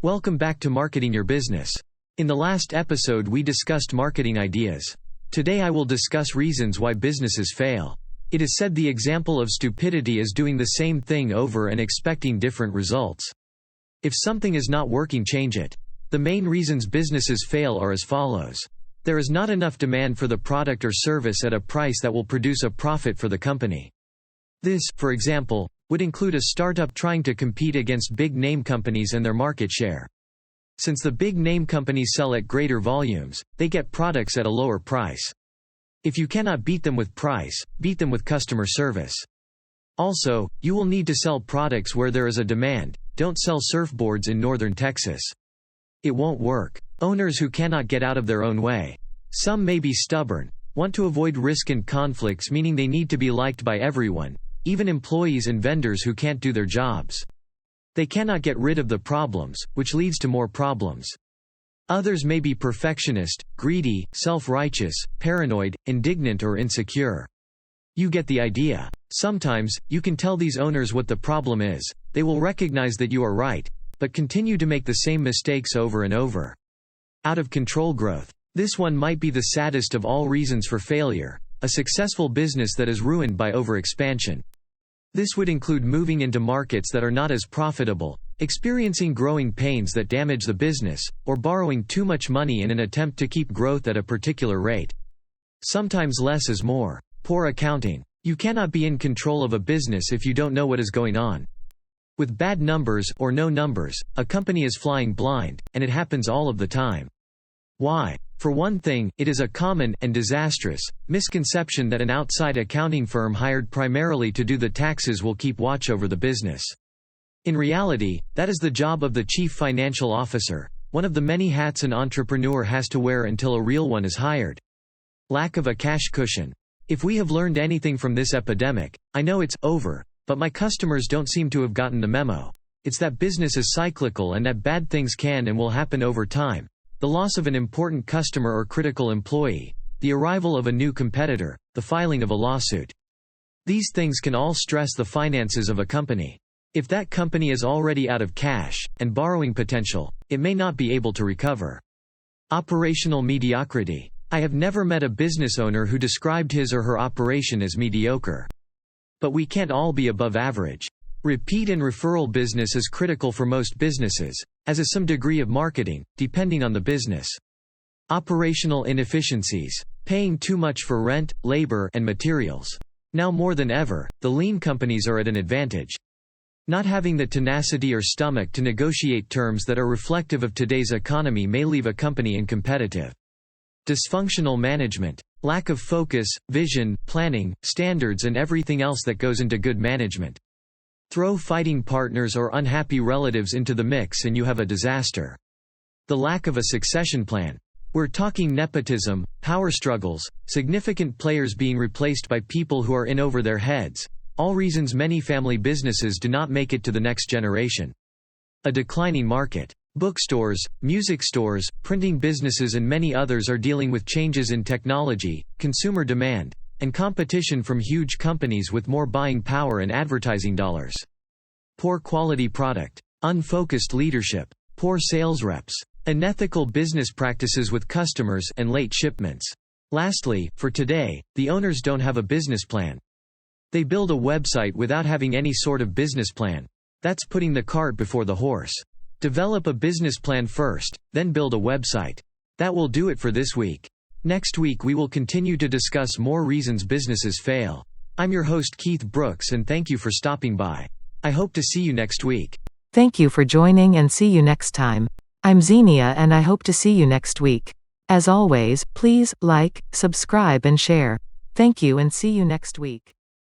Welcome back to Marketing Your Business. In the last episode we discussed marketing ideas. Today I will discuss reasons why businesses fail. It is said the example of stupidity is doing the same thing over and expecting different results. If something is not working, change it. The main reasons businesses fail are as follows. There is not enough demand for the product or service at a price that will produce a profit for the company. This, for example, would include a startup trying to compete against big name companies and their market share. Since the big name companies sell at greater volumes, they get products at a lower price. If you cannot beat them with price, beat them with customer service. Also, you will need to sell products where there is a demand. Don't sell surfboards in northern Texas. It won't work. Owners who cannot get out of their own way. Some may be stubborn, want to avoid risk and conflicts, meaning they need to be liked by everyone, even employees and vendors who can't do their jobs. They cannot get rid of the problems, which leads to more problems. Others may be perfectionist, greedy, self-righteous, paranoid, indignant or insecure. You get the idea. Sometimes, you can tell these owners what the problem is, they will recognize that you are right, but continue to make the same mistakes over and over. Out of control growth. This one might be the saddest of all reasons for failure, a successful business that is ruined by overexpansion. This would include moving into markets that are not as profitable, experiencing growing pains that damage the business, or borrowing too much money in an attempt to keep growth at a particular rate. Sometimes less is more. Poor accounting. You cannot be in control of a business if you don't know what is going on. With bad numbers or no numbers, a company is flying blind, and it happens all of the time. Why? For one thing, it is a common and disastrous misconception that an outside accounting firm hired primarily to do the taxes will keep watch over the business. In reality, that is the job of the chief financial officer, one of the many hats an entrepreneur has to wear until a real one is hired. Lack of a cash cushion. If we have learned anything from this epidemic, I know it's over, but my customers don't seem to have gotten the memo. It's that business is cyclical and that bad things can and will happen over time. The loss of an important customer or critical employee, the arrival of a new competitor, the filing of a lawsuit. These things can all stress the finances of a company. If that company is already out of cash and borrowing potential, it may not be able to recover. Operational mediocrity. I have never met a business owner who described his or her operation as mediocre. But we can't all be above average. Repeat and referral business is critical for most businesses, as is some degree of marketing, depending on the business. Operational ineffeciencies. Paying too much for rent, labor, and materials. Now more than ever, the lean companies are at an advantage. Not having the tenacity or stomach to negotiate terms that are reflective of today's economy may leave a company uncompetitive. Dysfunctional management. Lack of focus, vision, planning, standards and everything else that goes into good management. Throw fighting partners or unhappy relatives into the mix and you have a disaster. The lack of a succession plan. We're talking nepotism, power struggles, significant players being replaced by people who are in over their heads, all reasons many family businesses do not make it to the next generation. A declining market. Bookstores, music stores, printing businesses and many others are dealing with changes in technology, consumer demand, and competition from huge companies with more buying power and advertising dollars. Poor quality product. Unfocused leadership. Poor sales reps. Unethical business practices with customers and late shipments. Lastly, for today, the owners don't have a business plan. They build a website without having any sort of business plan. That's putting the cart before the horse. Develop a business plan first, then build a website. That will do it for this week. Next week we will continue to discuss more reasons businesses fail. I'm your host Keith Brooks and thank you for stopping by. I hope to see you next week. Thank you for joining and see you next time. I'm Xenia and I hope to see you next week. As always, please like, subscribe and share. Thank you and see you next week.